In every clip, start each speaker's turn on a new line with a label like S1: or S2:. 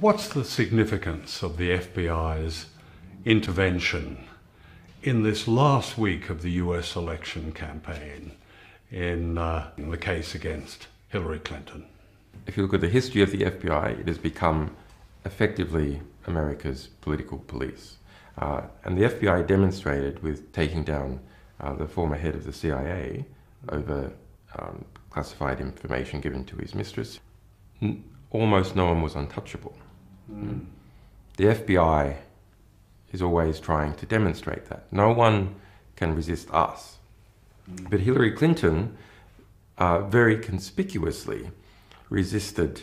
S1: What's the significance of the FBI's intervention in this last week of the US election campaign in the case against Hillary Clinton?
S2: If you look at the history of the FBI, it has become effectively America's political police. And the FBI demonstrated with taking down the former head of the CIA over classified information given to his mistress. Almost no one was untouchable. The FBI is always trying to demonstrate that. No one can resist us. But Hillary Clinton very conspicuously resisted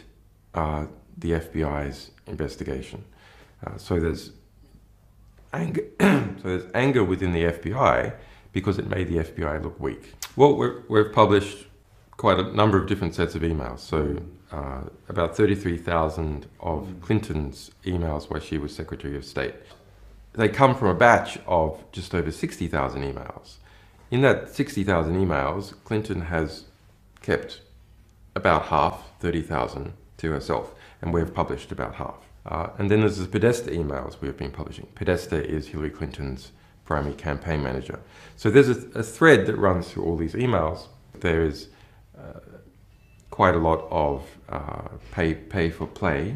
S2: the FBI's investigation. So there's anger within the FBI because it made the FBI look weak. Well, we've published quite a number of different sets of emails. So about 33,000 of Clinton's emails while she was Secretary of State. They come from a batch of just over 60,000 emails. In that 60,000 emails, Clinton has kept about half, 30,000, to herself, and we've published about half. And then there's the Podesta emails we've been publishing. Podesta is Hillary Clinton's primary campaign manager. So there's a thread that runs through all these emails. There is quite a lot of pay for play,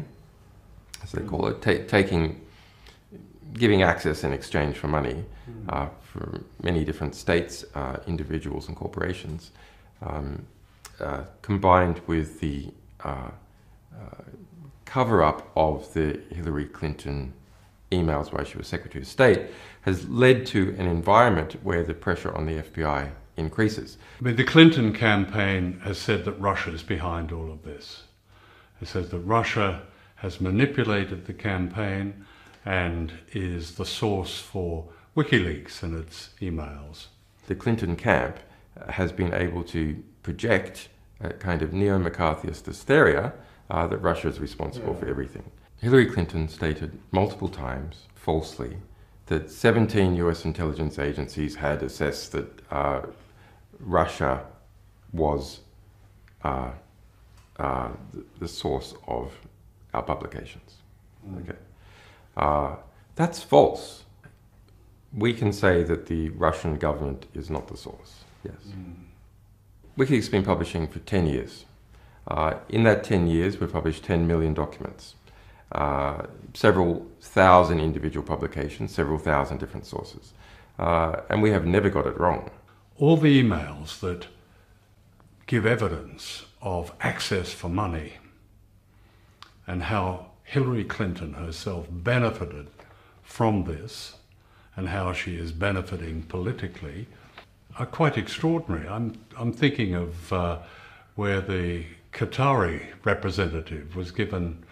S2: as they call it, giving access in exchange for money for many different states, individuals and corporations, combined with the cover-up of the Hillary Clinton emails while she was Secretary of State, has led to an environment where the pressure on the FBI increases.
S1: I mean, the Clinton campaign has said that Russia is behind all of this. It says that Russia has manipulated the campaign and is the source for WikiLeaks and its emails.
S2: The Clinton camp has been able to project a kind of neo-McCarthyist hysteria that Russia is responsible for everything. Hillary Clinton stated multiple times, falsely, that 17 US intelligence agencies had assessed that Russia was the source of our publications. Okay. That's false. We can say that the Russian government is not the source, yes. WikiLeaks has been publishing for 10 years. In that 10 years, we've published 10 million documents, several thousand individual publications, several thousand different sources. And we have never got it wrong.
S1: All the emails that give evidence of access for money and how Hillary Clinton herself benefited from this and how she is benefiting politically are quite extraordinary. I'm thinking of where the Qatari representative was given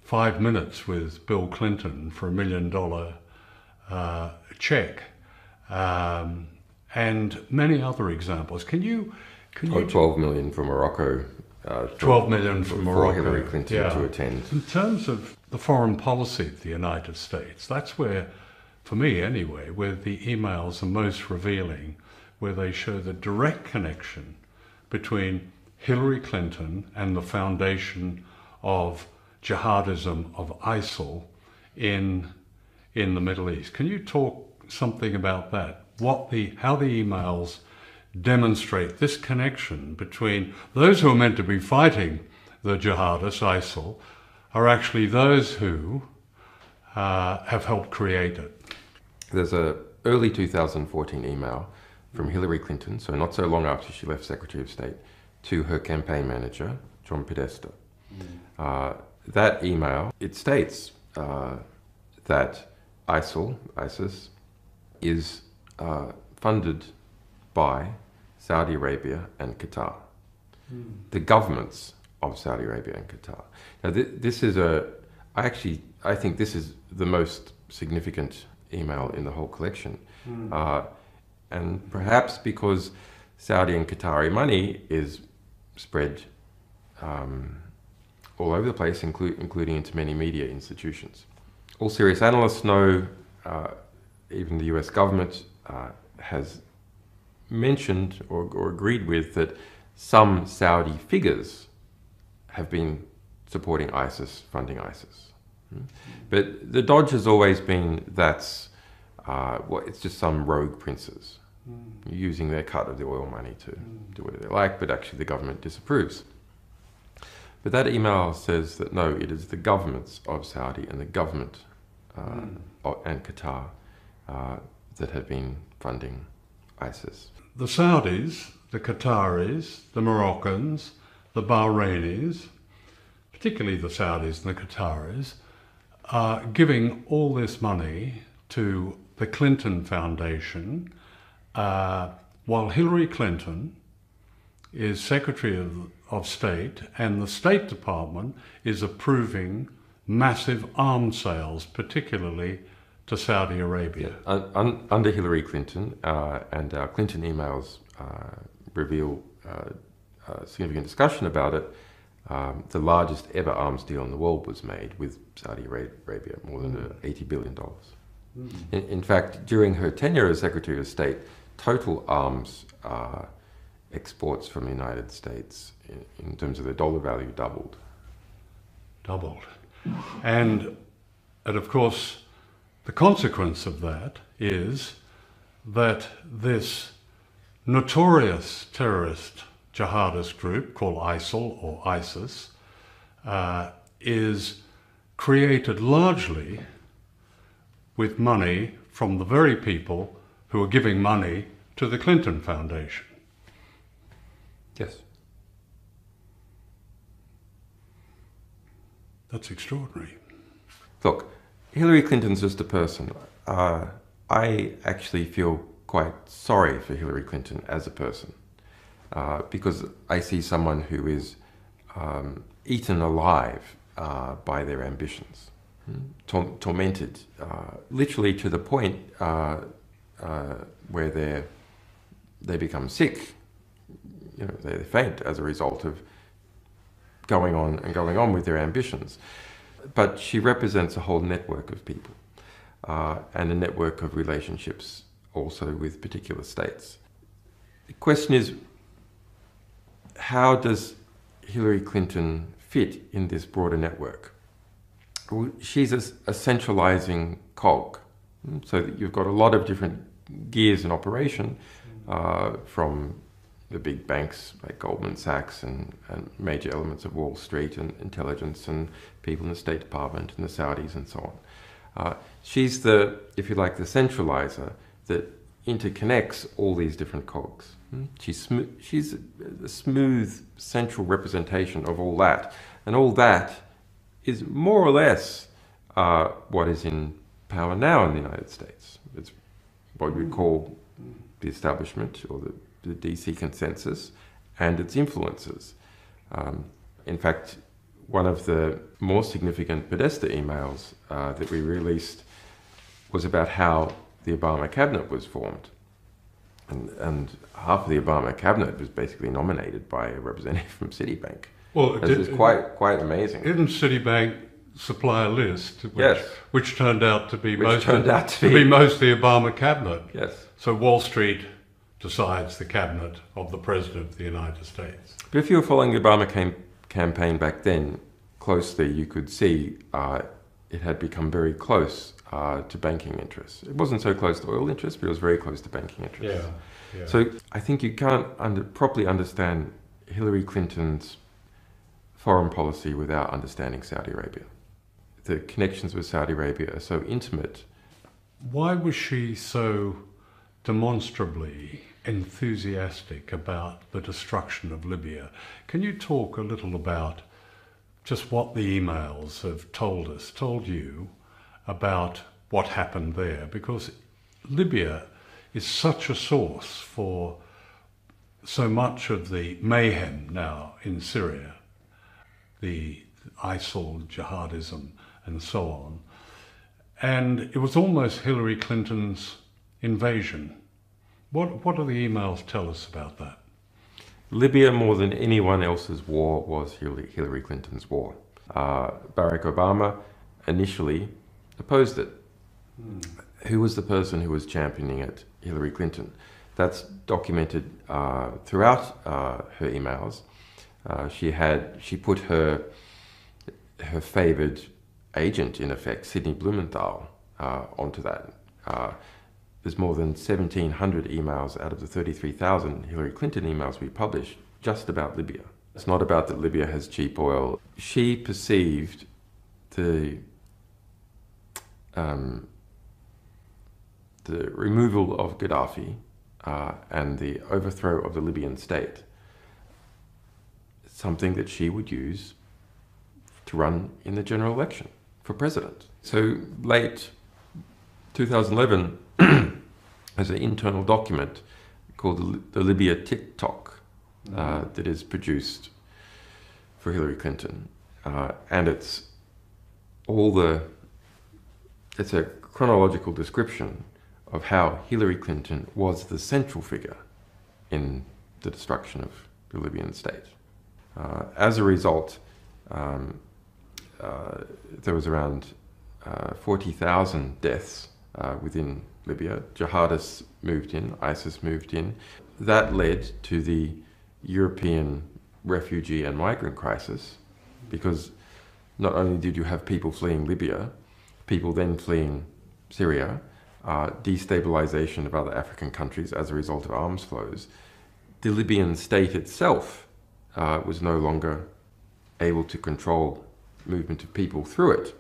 S1: 5 minutes with Bill Clinton for $1 million check, and many other examples. Can you
S2: 12 million for Morocco.
S1: 12 million for Morocco.
S2: For Hillary Clinton to attend.
S1: In terms of the foreign policy of the United States, that's where, for me anyway, where the emails are most revealing, where they show the direct connection between Hillary Clinton and the foundation of jihadism of ISIL in the Middle East. Can you talk something about that? How the emails demonstrate this connection between those who are meant to be fighting the jihadists, ISIL, are actually those who have helped create it.
S2: There's an early 2014 email from Hillary Clinton, so not so long after she left Secretary of State, to her campaign manager, John Podesta. That email, it states that ISIS, is funded by Saudi Arabia and Qatar, the governments of Saudi Arabia and Qatar. Now, this is I think this is the most significant email in the whole collection. And perhaps because Saudi and Qatari money is spread all over the place, including into many media institutions. All serious analysts know, even the US government has mentioned or agreed with that some Saudi figures have been supporting ISIS, funding ISIS. But the dodge has always been that's it's just some rogue princes using their cut of the oil money to do whatever they like, but actually the government disapproves. But that email says that no, it is the governments of Saudi and the government and Qatar that have been funding ISIS.
S1: The Saudis, the Qataris, the Moroccans, the Bahrainis, particularly the Saudis and the Qataris, are giving all this money to the Clinton Foundation, while Hillary Clinton is Secretary of State, and the State Department is approving massive arms sales, particularly to Saudi Arabia.
S2: Under Hillary Clinton, and our Clinton emails reveal significant discussion about it, the largest ever arms deal in the world was made with Saudi Arabia, more than $80 billion. In fact, during her tenure as Secretary of State, total arms exports from the United States, in terms of their dollar value, doubled.
S1: And of course, the consequence of that is that this notorious terrorist jihadist group called ISIL or ISIS is created largely with money from the very people who are giving money to the Clinton Foundation.
S2: Yes.
S1: That's extraordinary.
S2: Look, Hillary Clinton's just a person. I actually feel quite sorry for Hillary Clinton as a person, because I see someone who is eaten alive by their ambitions, tormented, literally to the point where they become sick. You know, they faint as a result of going on with their ambitions. But she represents a whole network of people, and a network of relationships also with particular states. The question is, how does Hillary Clinton fit in this broader network? Well, she's a centralizing cog, so that you've got a lot of different gears in operation, from the big banks like Goldman Sachs and major elements of Wall Street and intelligence and people in the State Department and the Saudis and so on. She's the, if you like, the centralizer that interconnects all these different cogs. She's a smooth central representation of all that. And all that is more or less what is in power now in the United States. It's what we call the establishment, or the DC consensus, and its influences. In fact, one of the more significant Podesta emails that we released was about how the Obama cabinet was formed. And half of the Obama cabinet was basically nominated by a representative from Citibank.
S1: Well,
S2: it's quite amazing.
S1: Didn't Citibank supply a list which turned out to be mostly the Obama cabinet?
S2: Yes.
S1: So Wall Street decides the cabinet of the President of the United States.
S2: But if you were following the Obama campaign back then closely, you could see it had become very close to banking interests. It wasn't so close to oil interests, but it was very close to banking interests.
S1: Yeah.
S2: So I think you can't properly understand Hillary Clinton's foreign policy without understanding Saudi Arabia. The connections with Saudi Arabia are so intimate.
S1: Why was she so demonstrably enthusiastic about the destruction of Libya? Can you talk a little about just what the emails have told you about what happened there? Because Libya is such a source for so much of the mayhem now in Syria, the ISIL, jihadism, and so on. And it was almost Hillary Clinton's invasion. What do the emails tell us about that?
S2: Libya, more than anyone else's war, was Hillary Clinton's war. Barack Obama initially opposed it. Who was the person who was championing it? Hillary Clinton. That's documented throughout her emails. She put her favoured agent, in effect, Sidney Blumenthal, onto that. There's more than 1,700 emails out of the 33,000 Hillary Clinton emails we published just about Libya. It's not about that Libya has cheap oil. She perceived the removal of Gaddafi and the overthrow of the Libyan state, something that she would use to run in the general election for president. So late 2011, there's an internal document called the Libya TikTok that is produced for Hillary Clinton, and it's a chronological description of how Hillary Clinton was the central figure in the destruction of the Libyan state. As a result, there was around 40,000 deaths within Libya. Jihadists moved in, ISIS moved in. That led to the European refugee and migrant crisis, because not only did you have people fleeing Libya, people then fleeing Syria, destabilization of other African countries as a result of arms flows. The Libyan state itself was no longer able to control movement of people through it.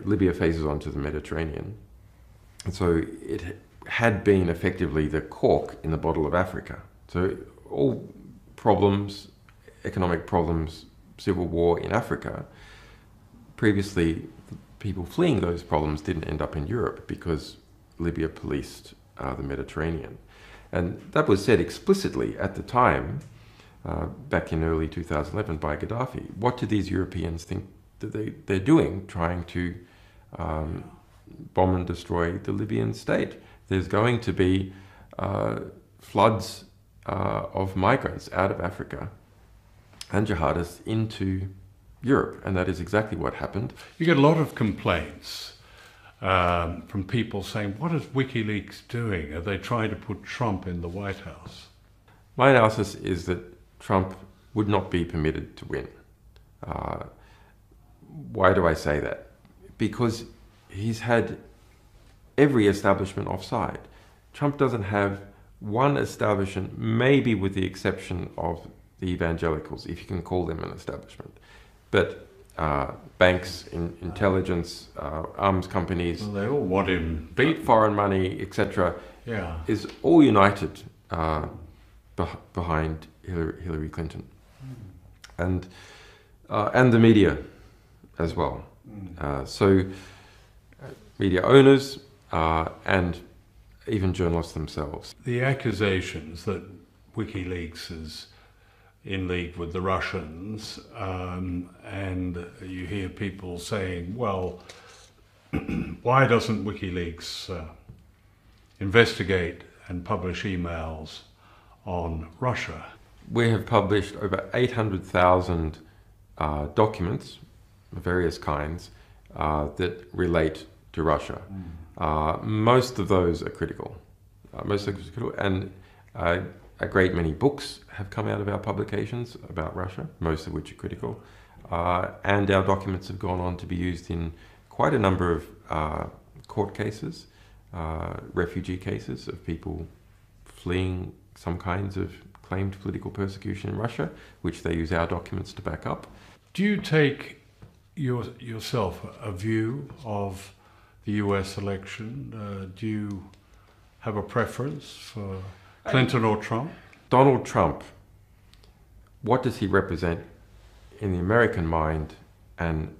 S2: Libya faces onto the Mediterranean. And so it had been effectively the cork in the bottle of Africa. So all problems, economic problems, civil war in Africa, previously people fleeing those problems didn't end up in Europe because Libya policed the Mediterranean. And that was said explicitly at the time, back in early 2011 by Gaddafi. What do these Europeans think that they're doing, trying to bomb and destroy the Libyan state? There's going to be floods of migrants out of Africa and jihadists into Europe, and that is exactly what happened.
S1: You get a lot of complaints from people saying, what is WikiLeaks doing? Are they trying to put Trump in the White House?
S2: My analysis is that Trump would not be permitted to win. Why do I say that? Because he's had every establishment offside. Trump doesn't have one establishment, maybe with the exception of the evangelicals, if you can call them an establishment. But banks, intelligence, arms companies,
S1: well, they all want him beat,
S2: foreign money, etc., is all united behind Hillary Clinton, and the media as well. So media owners and even journalists themselves.
S1: The accusations that WikiLeaks is in league with the Russians, and you hear people saying, well, why doesn't WikiLeaks investigate and publish emails on Russia?
S2: We have published over 800,000 documents of various kinds that relate to Russia. Most of those are critical. And a great many books have come out of our publications about Russia, most of which are critical. And our documents have gone on to be used in quite a number of court cases, refugee cases of people fleeing some kinds of claimed political persecution in Russia, which they use our documents to back up.
S1: Do you take yourself a view of the US election? Do you have a preference for Clinton or Trump?
S2: Donald Trump, what does he represent in the American mind and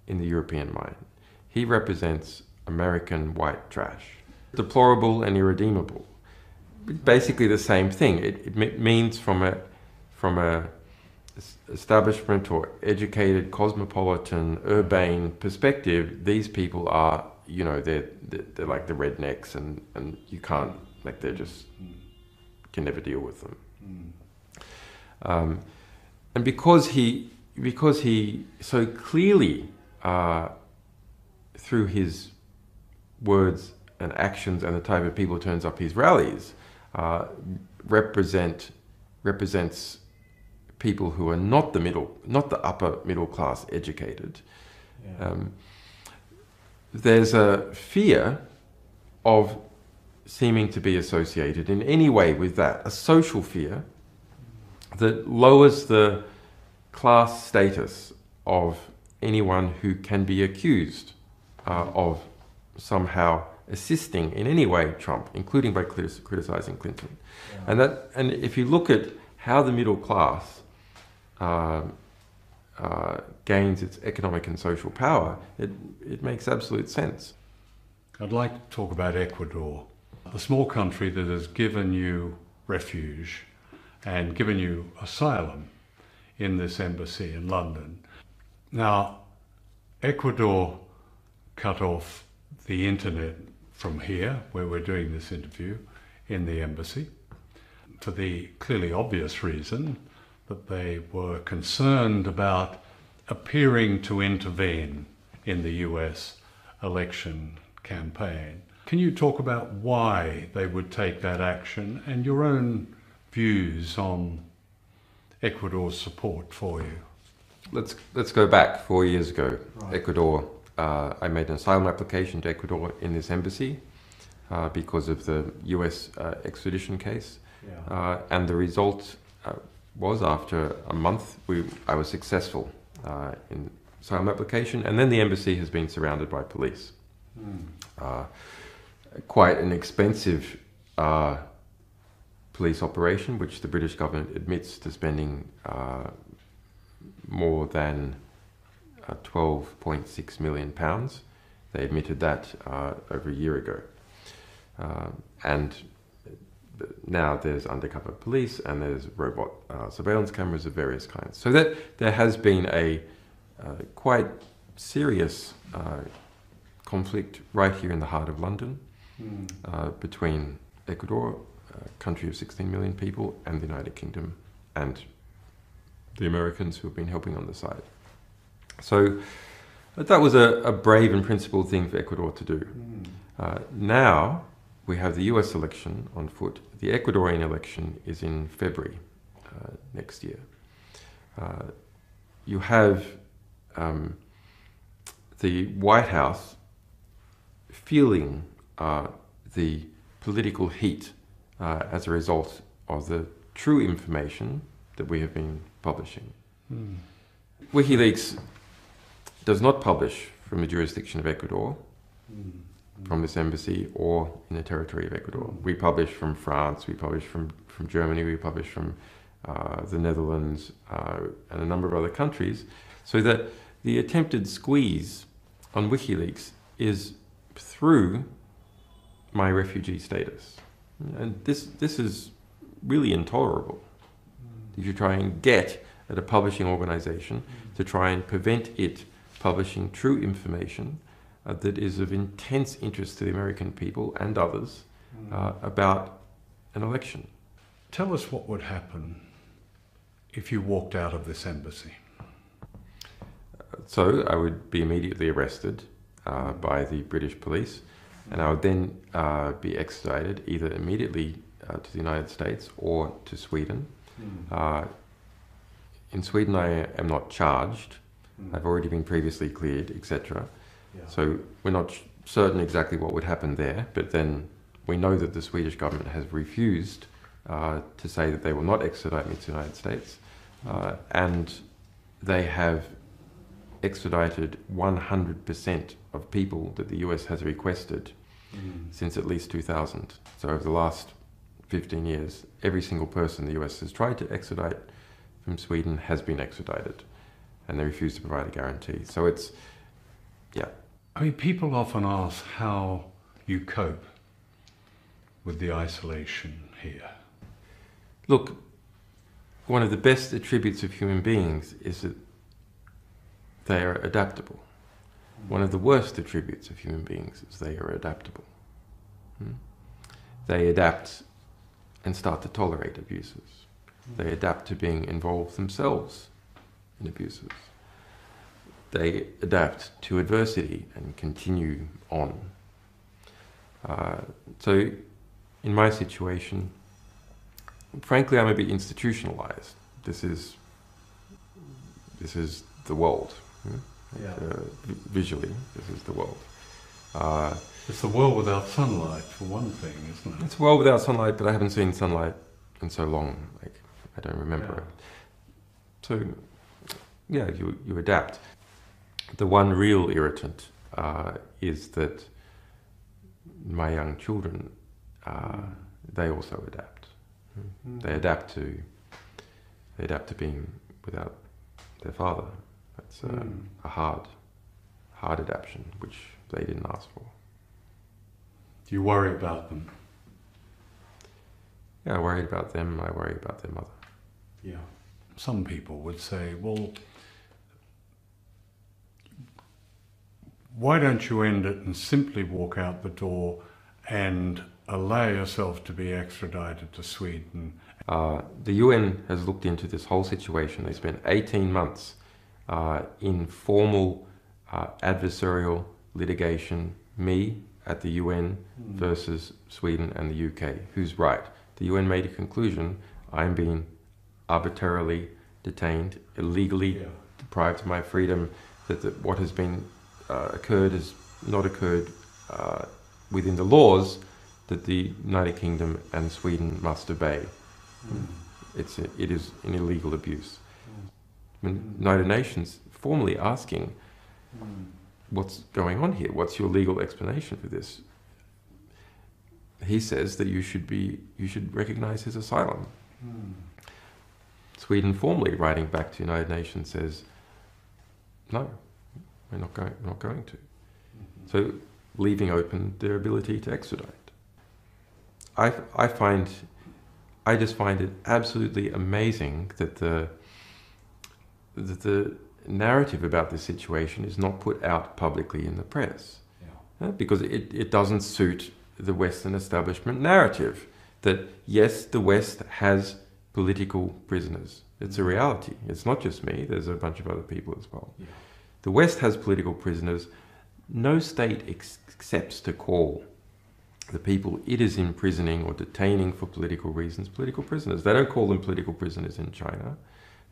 S2: in the European mind? He represents American white trash. Deplorable and irredeemable. Basically the same thing. It means from a establishment or educated, cosmopolitan, urbane perspective, these people are, they're like the rednecks, and you can't, like, they're just, can never deal with them. And because he so clearly, through his words and actions and the type of people who turns up his rallies, represents people who are not the upper middle class educated, there's a fear of seeming to be associated in any way with that, a social fear that lowers the class status of anyone who can be accused of somehow assisting in any way Trump, including by criticizing Clinton. Yeah. And if you look at how the middle class gains its economic and social power, it makes absolute sense.
S1: I'd like to talk about Ecuador, the small country that has given you refuge and given you asylum in this embassy in London. Now, Ecuador cut off the internet from here, where we're doing this interview, in the embassy, for the clearly obvious reason that they were concerned about appearing to intervene in the US election campaign. Can you talk about why they would take that action and your own views on Ecuador's support for you?
S2: Let's go back 4 years ago.
S1: Right.
S2: Ecuador, I made an asylum application to Ecuador in this embassy because of the US extradition case.
S1: Yeah.
S2: And the result was, after a month, I was successful in asylum application, and then the embassy has been surrounded by police. Quite an expensive police operation, which the British government admits to spending more than £12.6 million. They admitted that over a year ago. And now there's undercover police and there's robot surveillance cameras of various kinds. So that there has been a quite serious conflict right here in the heart of London between Ecuador, a country of 16 million people, and the United Kingdom and the Americans who have been helping on the side. So that was a brave and principled thing for Ecuador to do. Now we have the US election on foot. The Ecuadorian election is in February next year. You have the White House feeling the political heat as a result of the true information that we have been publishing. WikiLeaks does not publish from the jurisdiction of Ecuador, from this embassy, or in the territory of Ecuador. We publish from France, we publish from Germany, we publish from the Netherlands, and a number of other countries, so that the attempted squeeze on WikiLeaks is through my refugee status. And this is really intolerable. If you try and get at a publishing organization to try and prevent it publishing true information that is of intense interest to the American people and others about an election.
S1: Tell us what would happen if you walked out of this embassy.
S2: So I would be immediately arrested by the British police, and I would then be extradited either immediately to the United States or to Sweden. In Sweden I am not charged. I've already been previously cleared, etc. Yeah. So we're not certain exactly what would happen there, but then we know that the Swedish government has refused to say that they will not extradite me to the United States, and they have extradited 100% of people that the US has requested since at least 2000. So over the last 15 years, every single person the US has tried to extradite from Sweden has been extradited, and they refuse to provide a guarantee. So it's, yeah.
S1: I mean, people often ask how you cope with the isolation here.
S2: Look, one of the best attributes of human beings is that they are adaptable. One of the worst attributes of human beings is they are adaptable. They adapt and start to tolerate abuses. They adapt to being involved themselves in abuses. They adapt to adversity and continue on. So in my situation, frankly, I'm a bit institutionalized. This is this is the world.
S1: Yeah.
S2: Visually, this is the world.
S1: It's the world without sunlight, for one thing, isn't it?
S2: It's a world without sunlight, but I haven't seen sunlight in so long. Like, I don't remember it. So, yeah, you adapt. The one real irritant is that my young children, they also adapt. They adapt to being without their father. That's a hard adaptation, which they didn't ask for.
S1: Do you worry about them?
S2: Yeah, I worry about them. I worry about their mother.
S1: Yeah. Some people would say, well, why don't you end it and simply walk out the door and allow yourself to be extradited to Sweden?
S2: The UN has looked into this whole situation. They spent 18 months in formal adversarial litigation, me at the UN versus Sweden and the UK. Who's right? The UN made a conclusion. I'm being arbitrarily detained, illegally deprived of my freedom, that what has been occurred has not occurred within the laws that the United Kingdom and Sweden must obey. It is an illegal abuse. The United Nations formally asking, what's going on here? What's your legal explanation for this? He says that you should recognize his asylum. Sweden formally writing back to the United Nations says, no, we're not going to. So leaving open their ability to extradite. I just find it absolutely amazing that the narrative about this situation is not put out publicly in the press, because it doesn't suit the Western establishment narrative that yes, the West has political prisoners. It's a reality. It's not just me. There's a bunch of other people as well. Yeah. The West has political prisoners. No state accepts to call the people it is imprisoning or detaining for political reasons political prisoners. They don't call them political prisoners in China.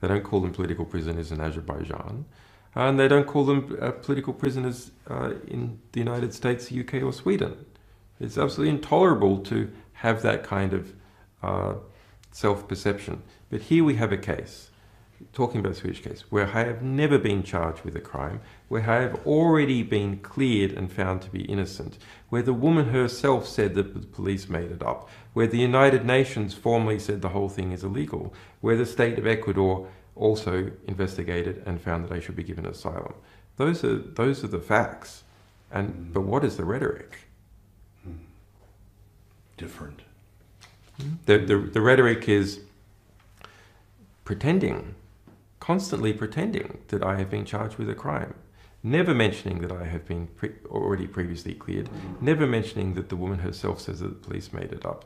S2: They don't call them political prisoners in Azerbaijan. And they don't call them political prisoners in the United States, UK or Sweden. It's absolutely intolerable to have that kind of self-perception. But here we have a case, talking about the Swedish case, where I have never been charged with a crime, where I have already been cleared and found to be innocent, where the woman herself said that the police made it up, where the United Nations formally said the whole thing is illegal, where the state of Ecuador also investigated and found that I should be given asylum. Those are the facts. But what is the rhetoric?
S1: Different.
S2: The rhetoric is pretending, constantly pretending that I have been charged with a crime, never mentioning that I have been already previously cleared, never mentioning that the woman herself says that the police made it up,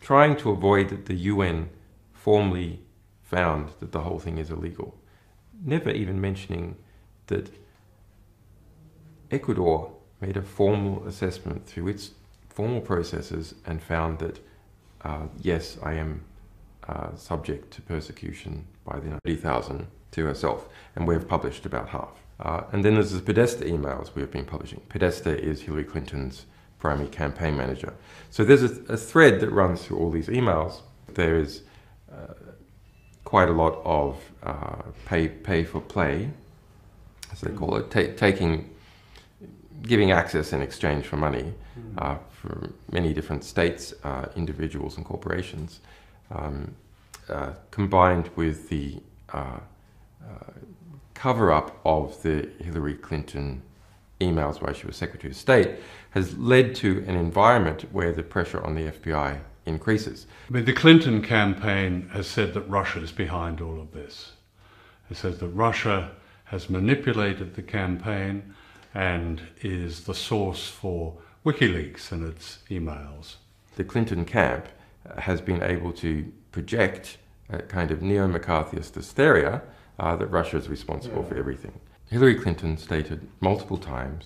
S2: trying to avoid that the UN formally found that the whole thing is illegal, never even mentioning that Ecuador made a formal assessment through its formal processes and found that yes, I am subject to persecution by the 30,000 to herself, and we've published about half. And then there's the Podesta emails we've been publishing. Podesta is Hillary Clinton's primary campaign manager. So there's a thread that runs through all these emails. There is quite a lot of pay for play, as they call it, giving access in exchange for money for many different states, individuals and corporations, combined with the cover-up of the Hillary Clinton emails while she was Secretary of State, has led to an environment where the pressure on the FBI increases.
S1: I mean, the Clinton campaign has said that Russia is behind all of this. It says that Russia has manipulated the campaign and is the source for WikiLeaks and its emails.
S2: The Clinton camp has been able to project a kind of neo-McCarthyist hysteria that Russia is responsible for everything. Hillary Clinton stated multiple times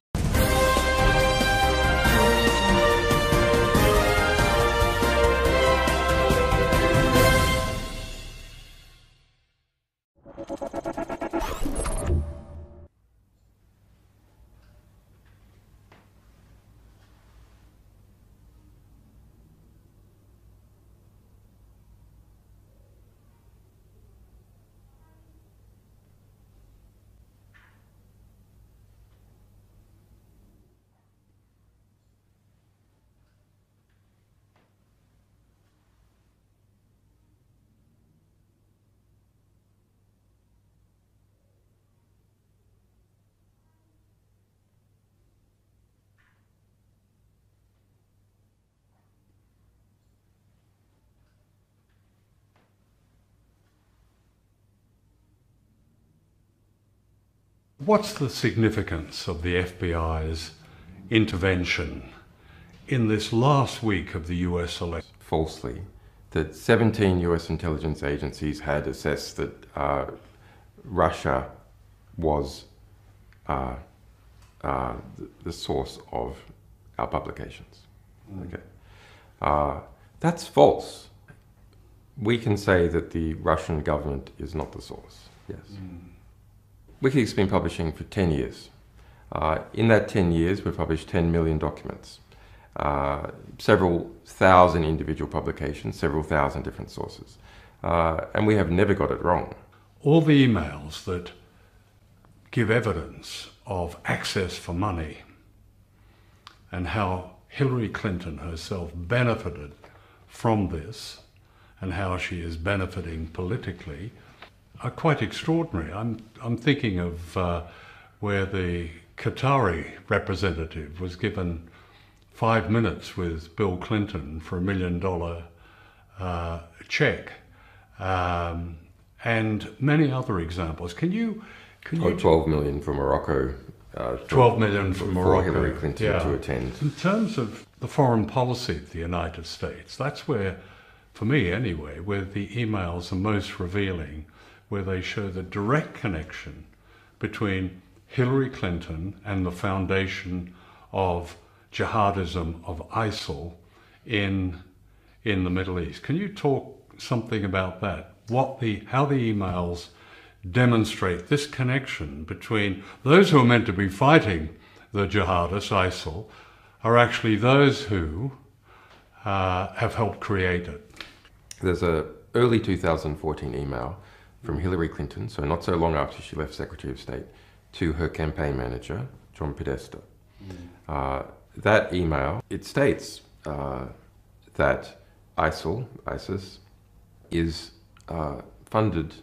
S1: What's the significance of the FBI's intervention in this last week of the US election?
S2: Falsely, that 17 US intelligence agencies had assessed that Russia was the source of our publications. Okay, that's false. We can say that the Russian government is not the source. Yes. WikiLeaks has been publishing for 10 years. In that 10 years, we've published 10 million documents, several thousand individual publications, several thousand different sources. And we have never got it wrong.
S1: All the emails that give evidence of access for money and how Hillary Clinton herself benefited from this and how she is benefiting politically are quite extraordinary. I'm thinking of where the Qatari representative was given 5 minutes with Bill Clinton for $1 million check, and many other examples. Can you
S2: 12 million from Morocco.
S1: 12 million from Morocco.
S2: For Hillary Clinton to attend.
S1: In terms of the foreign policy of the United States, that's where, for me anyway, where the emails are most revealing, where they show the direct connection between Hillary Clinton and the foundation of jihadism, of ISIL in the Middle East. Can you talk something about that? How the emails demonstrate this connection between those who are meant to be fighting the jihadists, ISIL, are actually those who have helped create it.
S2: There's an early 2014 email from Hillary Clinton, so not so long after she left Secretary of State, to her campaign manager, John Podesta. That email, it states that ISIS, is funded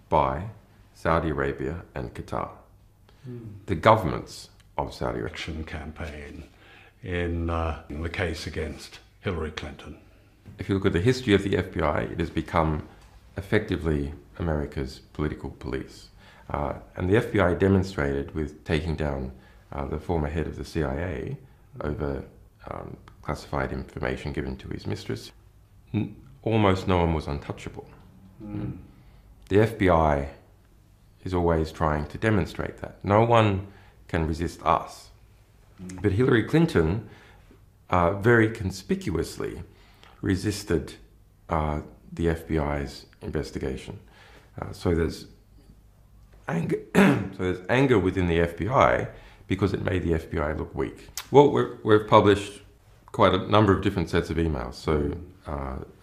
S2: by Saudi Arabia and Qatar. The governments of Saudi Arabia.
S1: Election campaign in the case against Hillary Clinton.
S2: If you look at the history of the FBI, it has become effectively America's political police. And the FBI demonstrated with taking down the former head of the CIA over classified information given to his mistress. Almost no one was untouchable. The FBI is always trying to demonstrate that. No one can resist us. But Hillary Clinton very conspicuously resisted the FBI's investigation. So there's anger within the FBI because it made the FBI look weak. Well, we've published quite a number of different sets of emails. So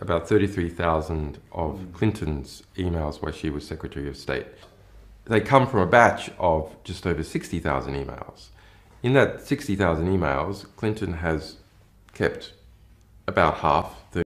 S2: about 33,000 of Clinton's emails while she was Secretary of State. They come from a batch of just over 60,000 emails. In that 60,000 emails, Clinton has kept about half,